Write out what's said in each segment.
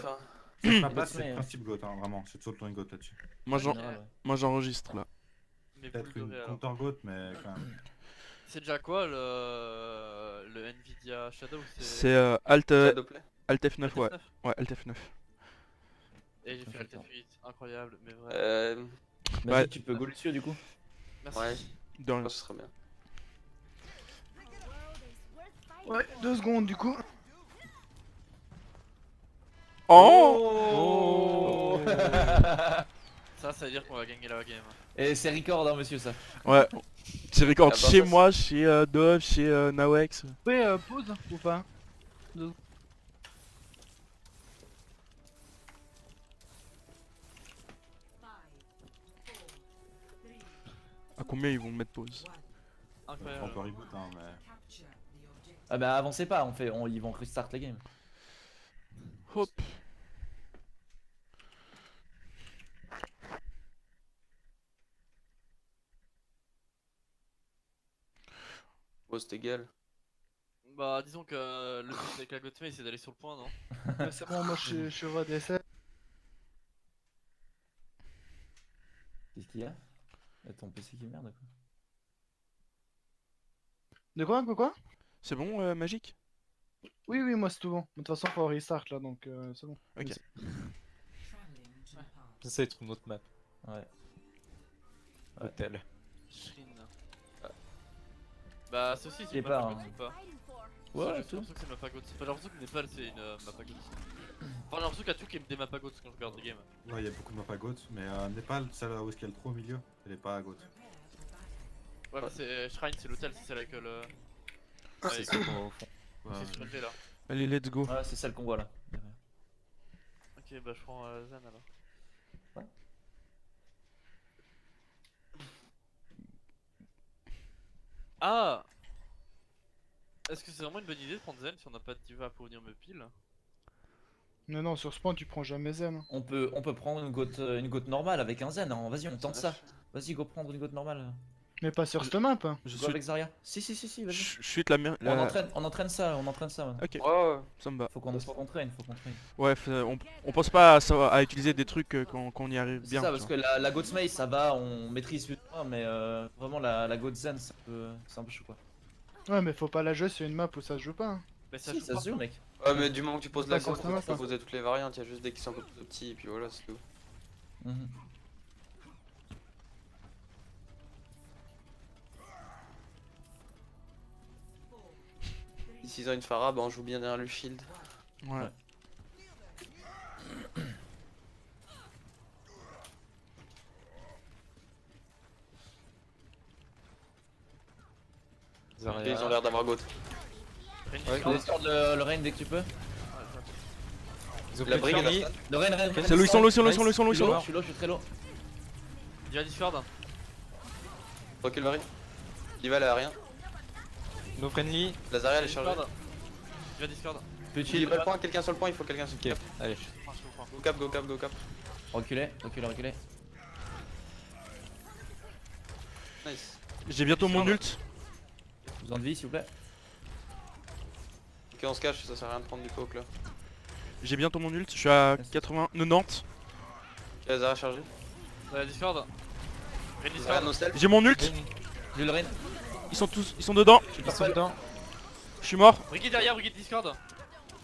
faire. Cette map là, Ouais. c'est le principe GOAT, hein, vraiment. C'est toujours le GOAT là-dessus. Moi, En général, ouais. moi j'enregistre là. Mais Peut-être boule une dorée alors. compteur GOAT, mais quand même. C'est déjà quoi le Nvidia Shadow? C'est Alt, Shadowplay. Alt F9, ouais. F9. Ouais, Alt F9. Et j'ai fait Alt F8, incroyable, mais vrai. Ouais. Vas-y, tu peux go dessus du coup. Merci. Ouais, De rien. ce serait bien. Ouais, 2 secondes du coup. Oh, Ça veut dire qu'on va gagner la game. Et c'est record, hein, monsieur, ça. Ouais. C'est record Ah bah, chez ça, moi, chez Dove, chez Nawex. Ouais, pause ou pas? À combien ils vont mettre pause? On Incroyable. peut reboot, hein, mais. Ah bah avancez pas, ils vont restart la game. Hop. Oh, c'est égal. Bah disons que le but avec la Godmay c'est d'aller sur le point, non? Ouais, c'est bon, moi je suis redescend. Qu'est-ce qu'il y a? Y'a ton PC qui merde quoi. De quoi, quoi? C'est bon, Magique? Oui, oui, moi c'est tout bon. De toute façon, faut restart là donc c'est bon. Ok. Ça va être une autre map. Ouais. Hôtel. Shrine. Bah ceci c'est Et une pas, map hein. GOAT ou pas? Ouais, J'ai tout. l'impression que c'est une map GOAT. J'ai l'impression que Népal c'est une map GOAT. Enfin j'ai l'impression qu'il y a tout qui est des maps GOAT quand je regarde les games. Ouais, il y a beaucoup de maps à GOAT, mais Népal, celle où est-ce qu'il y a le trou au milieu, elle est pas à GOAT. Ouais bah c'est Shrine, c'est l'hôtel, c'est celle avec le... C'est ça qu'on va au fond. C'est sur le là. Allez, let's go. Ouais, c'est celle qu'on voit là. Ok bah je prends Zen alors. Ouais. Ah! Est-ce que c'est vraiment une bonne idée de prendre Zen si on n'a pas de diva pour venir me pile? Non, non, sur ce point, tu prends jamais Zen. Hein. On peut prendre une goat normale avec un zen, hein. Vas-y, on tente ça. Vas-y, go prendre une goat normale. Mais pas sur cette map. Hein. Je Go suis. avec Zarya. Si, vas-y. Je suis la merde. On entraîne ça, man. Ok, Ouais, ça me va. Faut qu'on traîne. Ouais, on pense pas à utiliser des trucs quand on y arrive C'est bien. ça, tu parce vois. que la goat mace, ça va, on maîtrise plus ou moins, mais vraiment la goat zen, c'est un peu chaud quoi. Ouais, mais faut pas la jouer sur une map où ça se joue pas. Hein. Mais ça Si, joue ça se joue, mec. Ouais, mais du moment que tu poses Pas la sur carte, ta tu map, peux hein. poser toutes les variantes, il y a juste des qui sont un peu plus petits, et puis voilà, c'est tout. Mhm. S'ils ont une Pharah, bah on joue bien derrière le shield. Ouais. Et ils ont l'air d'avoir GOAT. Discord le rain dès que tu peux. Ils ont La pris brigue, le elle Charlie. a Le rain. C'est low, ils sont low, ils sont low, ils Nice. sont low, ils sont low, ils sont low. Je suis très low. Diva Discord. Recule Marie. Diva elle a rien. No friendly. Lazaria elle est chargée. Diva Discord. Petit. Diva le point, quelqu'un sur le point, il faut quelqu'un sur le Ok, point. allez. Go cap. Reculez. Nice. J'ai bientôt mon ult. Besoin de vie, s'il vous plaît. Ok, on se cache, ça sert à rien de prendre du poke là. J'ai bientôt mon ult. Je suis à 80, 90. Ok, Lazaria chargée. Diva Discord. Rain Lazaria Discord. no stealth. J'ai mon ult. J'ai le rain. Ils sont dedans. Ils sont dedans. Je suis mort. Brigitte derrière, Brigitte Discord.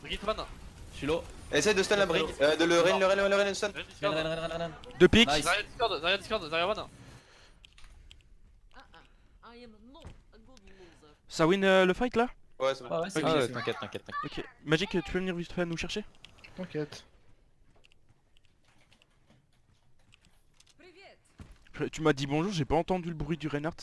Brigitte One. Je suis low. Essaye de stun la brique. De le rain stun. Rain Discord. Rain. Deux pics. Nice. Zarya Discord, Zarya One. I am not a good loser. Ça win le fight là? Ouais, c'est bon. Ah ouais, c'est Ah ouais, bien. t'inquiète. Ok. Magic, tu peux venir vite fait nous chercher? T'inquiète. Привет. Tu m'as dit bonjour, j'ai pas entendu le bruit du Reinhardt.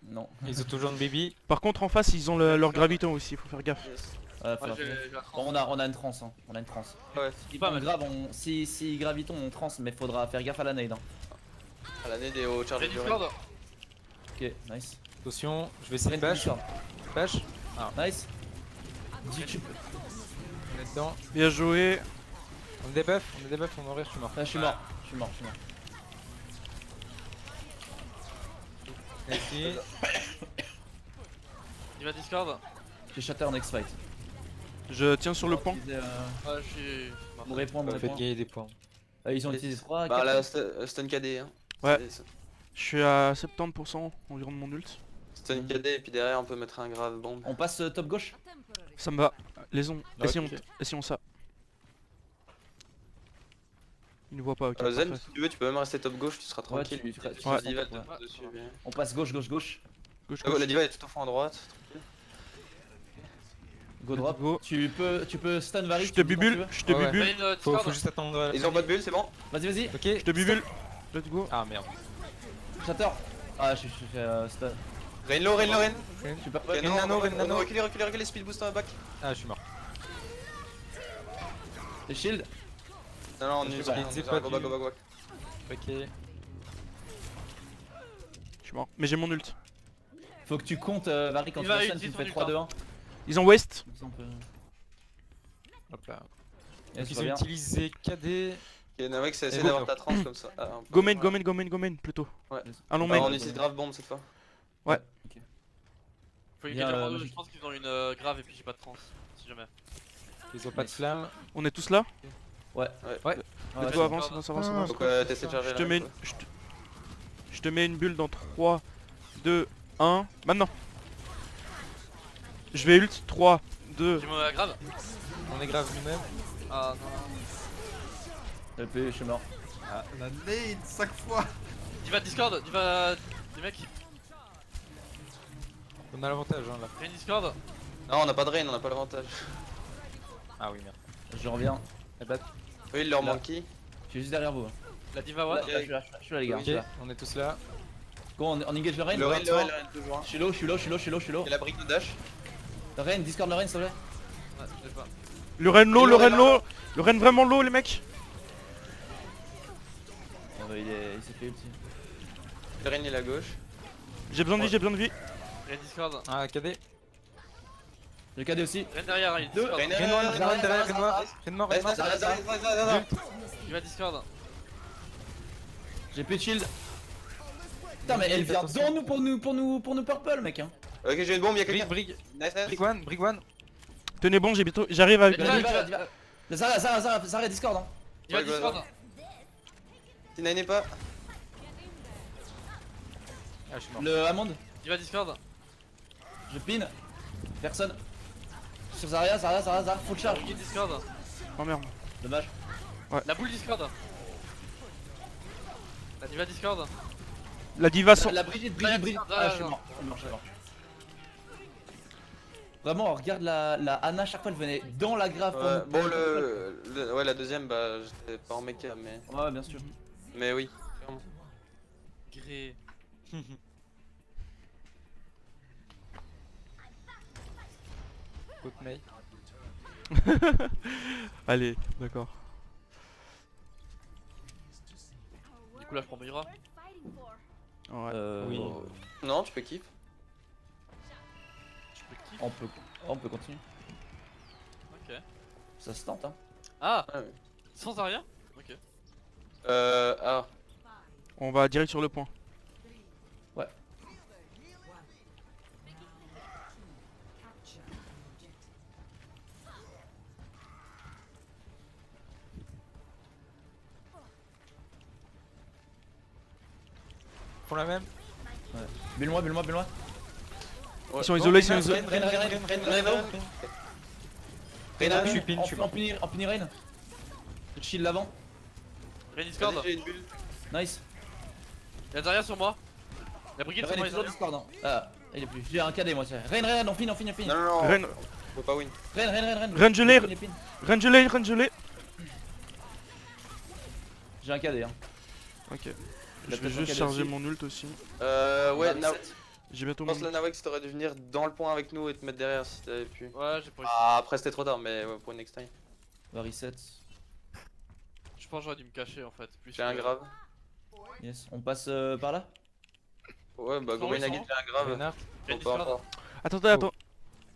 Non. Ils ont toujours une baby. Par contre en face ils ont leur graviton aussi, faut faire gaffe. Yes. Bon, on a une trance, hein. On a une trance. Ouais. Si Pas on mal. grave, si graviton on trance, mais faudra faire gaffe à la nade. Hein. À l'année des hauts chargés Rain du rain. Discord. Ok, nice. Attention, je vais essayer de Rain bash. Discord. Bash. Nice. On est dedans. Bien joué. On débuff, on mourir, je suis mort. Ah, je suis mort. Ici. Diva Discord. J'ai shatter next fight. Je tiens sur le pont. Ouais, je suis. Mon répond, mon Faites répond. gagner des points. Ils ont utilisé 3, Bah la stun KD hein. Ouais. C'est- Je suis à 70% environ de mon ult. Stun KD et puis derrière on peut mettre un grave bombe. On passe top gauche. Ça me va. Laissons. Ok. Essayons ça. Il ne voit pas, ok. Zen, parfait. si tu veux, tu peux même rester top gauche, tu seras Ouais, tranquille. tu Tu ouais. diva Ouais. dessus. On passe gauche, gauche, gauche. Gauche, Oh, gauche. la diva est tout au fond à droite. Go drop. Go. Tu peux stun Varys. Je te bubule, je te Ouais, ouais. bubule. Vayne, Faut Discord. juste attendre. la Ils ont fin. pas de bulle, c'est bon. Vas-y, vas-y. Ok. Je te bubule. Let's go. Ah merde. Shatter. Ah, je fais stun. Rain low, rain low, rain. Je suis pas. Ok, non, nano, non, nano. non, reculez, reculez, reculez, speed boost dans la back. Ah, je suis mort. Les shields. Non, non, on Je use sais pas, rien, c'est on use pas rien, go back, du- go back, go back. Ok. Je suis mort. Mais j'ai mon ult. Faut que tu comptes Varys quand Il tu va vas stun, utiliser tu me fais ton 3-2-1. Ils ont waste. Comme ça, on peut. Hop là. Et Donc ça ils va ont bien. utilisé KD. Ok, Navek, c'est essayer go. d'avoir ta tranche comme ça. Ah, un peu. Go main, go main, go main, go main plutôt. Ouais. Allons Ah, main. on utilise grave bombe cette fois. Faut Bien, engager en deux, logique. je pense qu'ils ont une grave et puis j'ai pas de trans. Si jamais. Ils ont pas de flamme. On est tous là. Ouais. Ouais. Let's go, avance, avance, avance, avance. Donc, t'essaies de charger Je la te mets reine, une... je te mets une bulle dans 3, 2, 1. Maintenant. Je vais ult. 3, 2. J'ai mon grave. On est grave nous-mêmes. Ah non. Je suis mort. Ah, la nade 5 fois. Diva Discord, Diva. Les mecs, On a l'avantage hein là. Rain Discord. Non, on a pas de rain, on a pas l'avantage. Ah oui, merde. Je reviens. Eh bah, Eux, il leur Là. manque qui Je suis juste derrière vous. La Diva Là, what je suis là, je suis là, les gars. je suis ok, là. on est tous là. Go, on engage le rain. Le rain, le rain, le rain, toujours. Je suis low, je suis low, je suis low, je suis low, je suis low. Et la brique de dash. Le rain, Discord le rain, s'il te plaît. Ouais, je sais pas. Le Ren low, le Ren low. Le Ren vraiment low, les mecs. Oh, bah, il s'est fait ulti. Le rain, il est à gauche. J'ai besoin de vie, j'ai besoin de vie. Rain Discord. Ah, KD. Le KD aussi. Rain derrière, Rain Deux. Discord. Rain, Ren noir, Ren noir derrière, Ren noir. Ren mort, Ren mort. Reste, reste, reste, reste, reste, reste. Diva Discord. J'ai plus de shield. Putain, mais elle vient devant nous pour nous purple, mec. Hein. Ok, j'ai une bombe, y'a Brig, quelqu'un. Brig. Nice, nice. Brig one. Tenez bon, j'ai bientôt. J'arrive avec. Diva, Diva, Diva. Zara, Discord. Hein. Diva Ouais, Discord. Si Nine est pas. Ah, je suis mort. Le Hammond. Diva Discord. Je pin. Personne. Sur Zarya, full La charge. boule Discord. Oh merde. Dommage. La boule Discord. La Diva Discord. La diva sans. La Brigitte. Derrière, Ah, je suis mort. Je suis mort. Vraiment, regarde la Anna, chaque fois elle venait dans la grave. Ouais, bon, ouais, la deuxième, bah, j'étais pas en mecha, mais. Ouais, bien sûr. Mais oui. clairement. Gré. Haute May. Allez, d'accord. Du coup là je prends Moira. Ouais. Oui. Non, tu peux keep. Je peux kiff. On peut continuer. Ok. Ça se tente, hein. Ah, Ah, oui. sans arrière. Ok. Ah. On va direct sur le point. Font la même. Bulle-moi. Ouais. Ils sont isolés, ils sont isolés. Reyna, Je suis pin, je suis mort. En punir Rain. Je shield l'avant. Rain Discord. Vas-y, j'ai une bulle. Nice. Y'a Zarya sur moi. La brigade Rain sur moi est et toujours Zarya. Discord. Hein. Ah, il est plus. J'ai un KD moi, tiens. Rain, on finit. Non, non, non. Ren, Faut pas win. Rain. Ren gelé, On pin. Ren gelé, Ren gelé. J'ai un KD, hein. Ok. Il a Je vais peut-être juste un charger KD mon ult aussi. Ouais, Varys Nav- 7. J'ai bientôt je mon pense que ult. la Nawex t'aurais dû venir dans le point avec nous et te mettre derrière si t'avais pu. Ouais, j'ai pas réussi. Ah, après c'était trop tard, mais ouais, pour une next time. Varys 7. Je pense que j'aurais dû me cacher en fait. Plus J'ai un que- grave. Yes. On passe par là. Ouais, bah, Sans Gomain oui, Nagui, sans. j'ai un grave. Renard. Rain Bon, peu Discord. importe. Attends.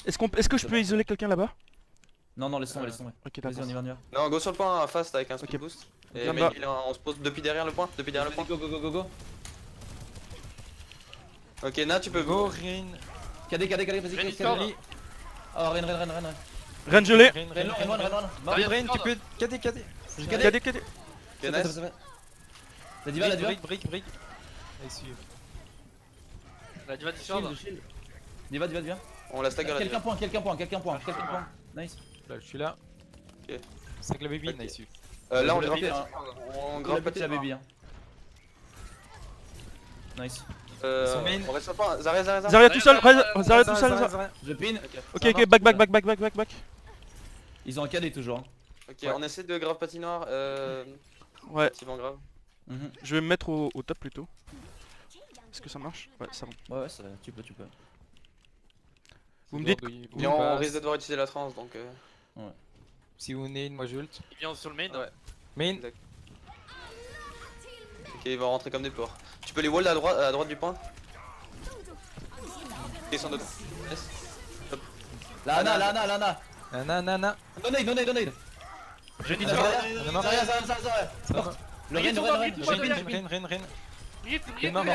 Est-ce que je peux isoler quelqu'un là-bas? Non, laisse tomber. Ok, Vas-y, d'accord. on y va. Non, go sur le point fast avec un speed Ok. boost. Et Viens mais bas. on se pose depuis derrière le point. Depuis derrière le point. Go. Ok, Na, tu peux Go, go. Rin. KD, vas-y, Rain KD. Discord. Oh, Rain. Rain gelé. Rain, Rain long, Rain one. Mort. Rain, tu peux. KD. J'ai KD, cadé. KD. Ok, nice. La diva, la diva. Brick. Nice. La diva Discord. Shield. Diva. On la stagger la Quelqu'un diva. point. Nice. Là, je suis là. Ok. C'est que la baby, Ok. nice. Là, on Je grave l'ai pas. fait, On On grave grave pas. la baby. Hein. Nice. On main. reste sur le point. Zarya. Zarya tout seul. Zarya tout seul. Je pin. Ok, back. Ils ont un KD toujours. Hein. Ok, Ouais. on essaie de grave patinoire. Ouais, Activant grave. Mhm. je vais me mettre au top plutôt. Est-ce que ça marche? Ouais, ça va. Ouais, ça, tu peux. Vous me dites. Et on risque de devoir utiliser la trance donc. Si vous venez, moi je ult. Il vient sur le main. Ouais. Main. Ok, ils vont rentrer comme des porcs. Tu peux les wall à droite du point. Ils sont dedans. Yes. La Ana. Nanana. Donate. J'ai dit On est mort. Zarya. Ça va. Le Rain.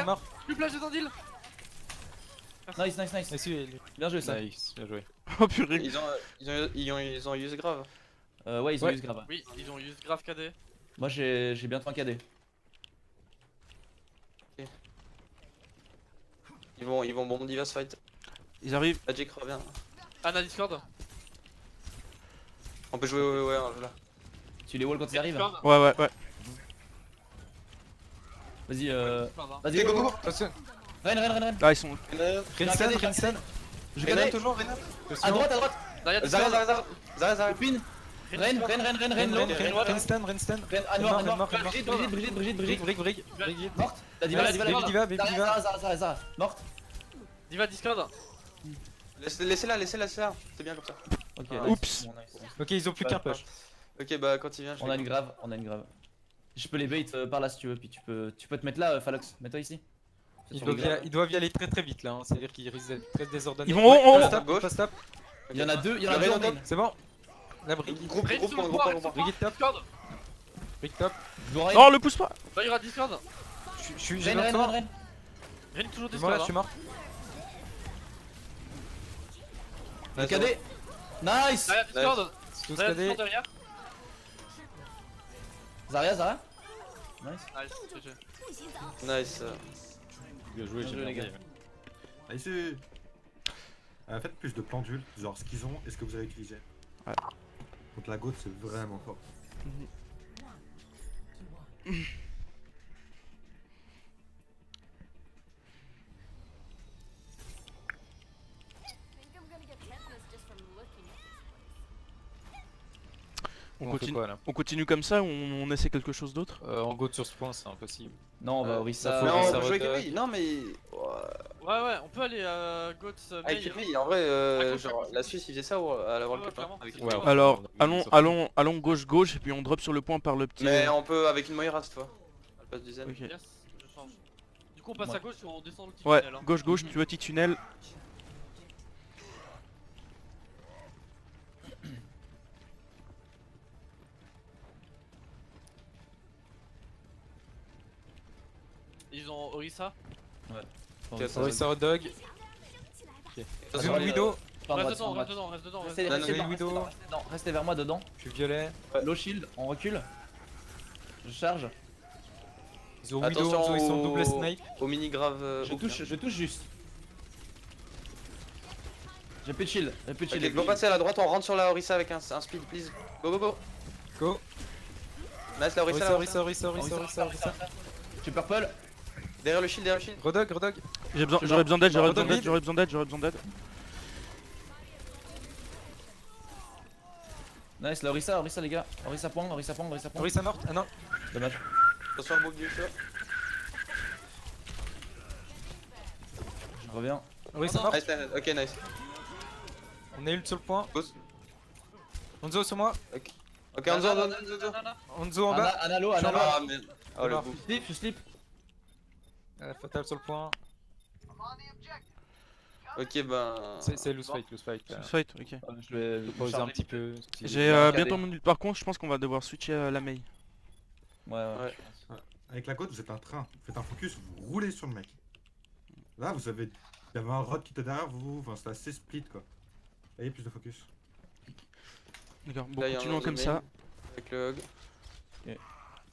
Mort. Plus plage de Tandil. Nice. Nice. Bien joué ça. Nice, bien joué. Oh purée. Ils ont use grave. Ouais, ils ont Ouais. use grave. Oui, ils ont use grave KD. Moi j'ai bientôt un KD. Ils vont bon divas fight. Ils arrivent. Magic revient. Anna Discord. On peut jouer ouais, là. Tu les wall quand ils arrivent. Discord. Ouais. Vas-y, Discord, hein. vas-y, go. Attention. Rain. Là, ils sont. Rinsen. Je Renan KD. toujours, Renan. À droite. Derrière Discord. Zarya. Le pin. Rain, low. Rinston. À noir. Mort. Brigitte. Brigitte. Morte. La diva. Baby diva. Zara. Morte. Diva Discord. Laissez-la. C'est bien comme ça. Ok. Ah, nice. Oups. Bon, nice. Ok, ils ont plus qu'un push. Ok, bah quand il vient, je On a une grave. Je peux les bait par là si tu veux, puis tu peux te mettre là, Phalox. Mets-toi ici. Ils doivent y aller très vite là, c'est-à-dire qu'ils risquent d'être très désordonnés. Ils vont haut. Stop. Il y en a deux Rain en au top. main. C'est bon. La brique. Groupe. Brigitte top. Discord. Brick top. Je vois Rain. Non, le pousse pas. Là, il y aura Discord. Je suis Rain. Rien toujours Je suis mort là, Discord. je suis mort. Le KD. Nice. Derrière Discord. Tous Derrière KD. Discord derrière. Zara. Nice. Nice, GG. Nice. Bien joué, Bien joué, les gars. Nice. Faites plus de plans d'ult, genre ce qu'ils ont et ce que vous avez utilisé. Ouais. Contre la goutte, c'est vraiment fort. think I'm gonna get tetanus just from looking at this place. On fait continue. quoi là? On continue comme ça ou on essaie quelque chose d'autre? En go sur ce point, c'est impossible. Non, on va ça Orisa. faut Non, que on ça peut jouer redonne. avec lui. Non, mais. Ouais, on peut aller à Goats Avec May. Kirby, en vrai, À gauche, genre, à gauche. la Suisse, il faisait ça à la World Ouais, Cup. hein, clairement. avec Ouais, Kirby. Alors, Ouais, allons gauche et puis on drop sur le point par le petit. Mais on peut avec une Moira cette fois. Elle passe du zen. Ok. Yes, je change. Du coup, on passe Ouais. à gauche et on descend le petit Ouais, tunnel. Hein. gauche, petit tunnel. Ils ont Orisa. Orisa hot dog. Attention, Zoom Widow. Reste dedans. Restez Widow. Restez vers moi dedans. Je suis violet. Low shield, on recule. Je charge. Ils ont Attention Widow, ils sont au- double snipe. Au mini grave. Je touche juste. J'ai plus de shield. Ok, go passer à la droite, on rentre sur la Orisa avec un speed, please. Go. Go. Nice, la Orisa. Orisa. Je suis purple. Derrière le shield. Rodog. J'aurais besoin d'aide. Redonne J'aurais besoin d'aide. Nice, la Orisa les gars. Orisa point. Orisa morte. Ah non. Dommage. Attention, boucle du feu. Je reviens. Orisa morte. Nice, ok, nice. On est ult sur le point. Boss. Onzo sur moi. Ok, Anzo. Onzo en bas. Analo. Ah, merde. Oh, le mort. bouffe. Je slip. Fatal sur le point. Ok, ben. C'est loose fight. Fight, ok. Je vais Pauser un petit peu. J'ai un bientôt KD. mon ult. Par contre, je pense qu'on va devoir switcher à la Mei. Ouais. Ouais. Avec la côte, vous êtes un train. Vous faites un focus, vous roulez sur le mec. Là, vous avez. Il y avait un rod qui était derrière vous. Enfin, c'était assez split quoi. Ayez plus de focus. D'accord, bon, Là, il y a un continuons Hanzo comme main ça. Avec le hog.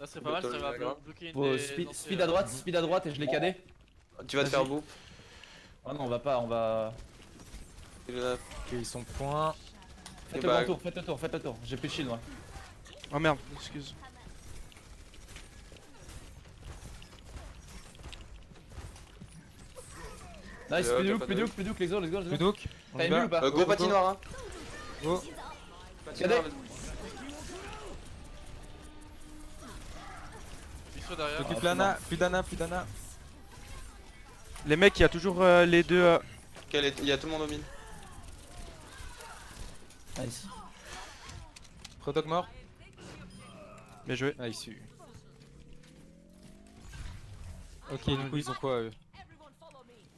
Ça serait pas mal, ça va D'accord. bloquer une Bon, des speed à droite, speed à droite et je l'ai cadé. Tu vas te Vas-y. faire boop. Ah non, on va pas, on va. Il est là. Ok, ils sont point. Faites Et le bah- grand tour, faites le tour, faites le tour. J'ai plus de shield moi. Oh merde, excuse. Nice, Le plus de hog, hook, pas plus de de hook. hook, plus de hook, let's go, let's go, let's Plus go. d'hook. On T'as y une bulle va. ou pas Go Go, go, patinoire, hein. go. Patinoire. Ils sont derrière. T'occupes l'Anna, plus d'Anna, plus d'Anna. Les mecs, il y a toujours les deux. Il y a tout le monde au mid. Nice. Rodog mort. Bien joué. Ah, issu. Ok, du coup, ils ont quoi eux?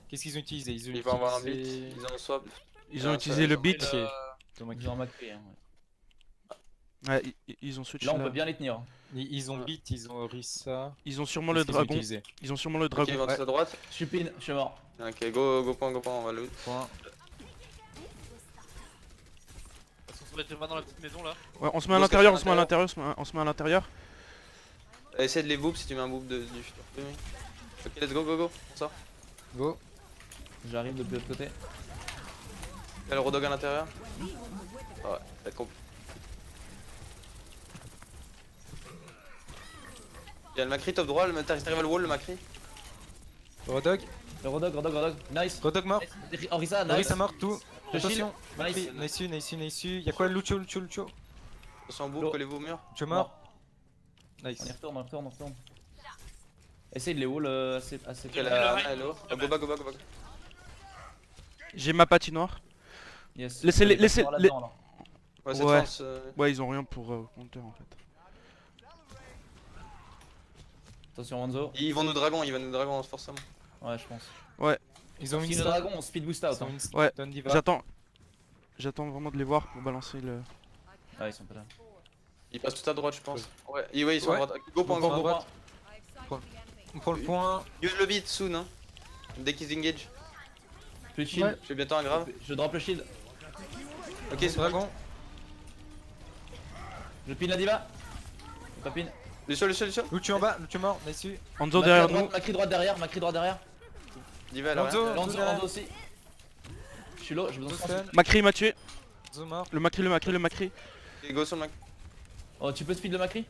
Qu'est-ce qu'ils ont utilisé? Ils vont avoir un beat. utilisé- Ils ont swap. Ils ont Ah, utilisé ça- le ça- beat. Ok. Ils ont un Macri, hein. Ouais, ils ont switch Là on là. peut bien les tenir. Ils ont beat, ils ont Orisa. Ils ont sûrement le Qu'est-ce qu'ils ont dragon. utilisé? Ils ont sûrement le Ok, dragon. ils vont Ouais. à droite. Je suis pin, je suis mort. Ok, go point, on va loot. Point. Parce qu'on se mettait pas dans la petite maison là. Ouais, on se met à Go, l'intérieur, on cache se met à à l'intérieur, on se met à l'intérieur. Essaye de les boop si tu mets un boop du futur. Oui, oui. Ok, let's go, on sort. Go. J'arrive de l'autre côté. Il y a le Rodog à l'intérieur. Ouais, ça va être compliqué. Il y a le Macri top droit, t'arrives à le wall le Macri. Rodog. Le Rodog, nice. Rodog mort. Orisa, nice. Orisa mort, tout. Je Attention. Nice. Nice. Y'a quoi? Lucio. Attention boop, Lo- collez-vous au mur. Lucio mort. On y Nice. retourne. Essaye de les wall assez Ok, la Ana, hello. Go back. J'ai ma patinoire. Yes. Laissez-les- Faut laissez- passer par là-dedans, là. Ouais, cette Ouais. chance. Ouais, ils ont rien pour counter en fait. Attention Wanzo. Ils vont nous dragon forcément. Ouais, je pense. Ils ont Si une le stun. dragon, on speed boost out. Ils ont Hein. une stun Ouais, diva. J'attends vraiment de les voir pour balancer le. Ah, ils sont pas là. Ils passent tout à droite, je pense. Ouais, ils sont Ouais. à droite. Go point, Go, go go, point. go. On prend le point. Use le beat soon, hein. Dès qu'ils engage. Plus de shield. Je fais bientôt un grave. Je drop le shield. Ok, c'est bon. Dragon. Je pin la diva. Pas pin. Lucio. Lucio en bas. Lucio mort. Nice. Hanzo derrière nous. Macri droite derrière. Diva, elle a rien. Hanzo. Lanzo derrière. aussi. Je suis low, je vous Hanzo donne stun. Macri m'a tué. Hanzo mort. Le Macri. Ok, go sur le Mac. Oh, tu peux speed le Macri?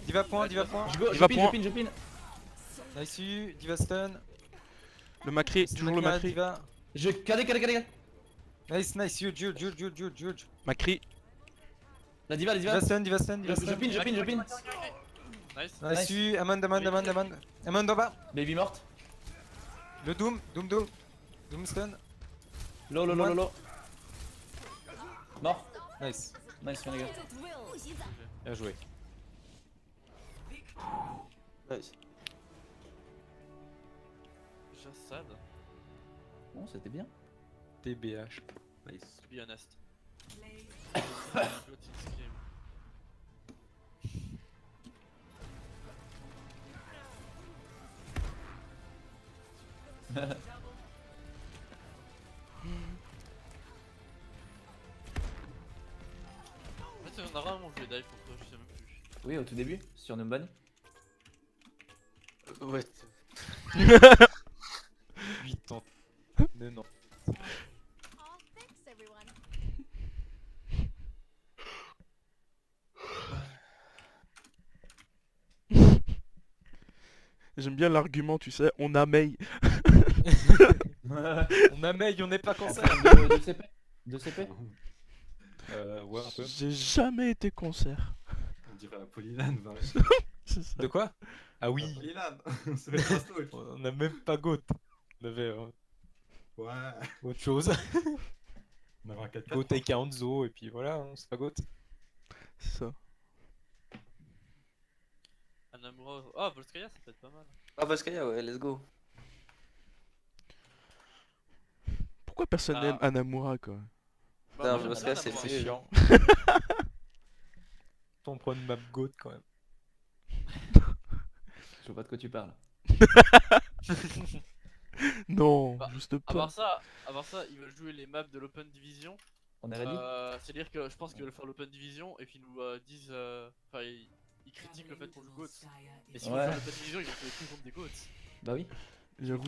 Diva point. Je va point. pin. Nice. Diva stun. Le Macri, toujours le Macri. Diva. Je cadé. Nice. Huge. Macri. La diva. Diva stun. Je pin. Nice. Nice. Amand en bas. Baby morte. Le Doom stun. Low. Mort. Nice. Nice, les gars. Bien joué. Nice. Jassad. Bon, c'était bien. TBH. Nice. To be honest. Floating scream. En fait, on a rarement joué dive pour toi, je sais même plus. Oui, au tout début, sur Numban. Ouais. 8 ans. Non. Oh, thanks everyone. J'aime bien l'argument, tu sais, on a Mei. On a Meg, on n'est pas cancer. De CP. De CP. Ouais, un peu. J'ai jamais été concert. On dirait Apollinaire, va. C'est ça. De quoi? Ah oui. Apollinaire. On se fait pas stalk. On n'a même pas Goat. On avait Ouais. autre chose. On avait un 4 Goat avec un Hanzo et puis voilà, hein, c'est pas Goat. C'est ça. Anamura. Oh, Volskaya, ça peut être pas mal. Ah, Volskaya, ouais, let's go. Pourquoi personne Ah. n'aime Anamura quoi? Non, moi, mais j'aime Volskaya, bien c'est Anamura. C'est chiant. On prend une map Goat quand même. Je vois pas de quoi tu parles. Non, Bah, juste À pas. part ça, ils veulent jouer les maps de l'Open Division. On est ready? C'est-à-dire que je pense qu'ils veulent faire l'Open Division et puis ils nous disent. Enfin, ils critiquent le fait qu'on joue GOAT. Et si on Ouais. fait l'Open Division, ils vont faire des trucs contre des GOAT. Bah oui. J'avoue.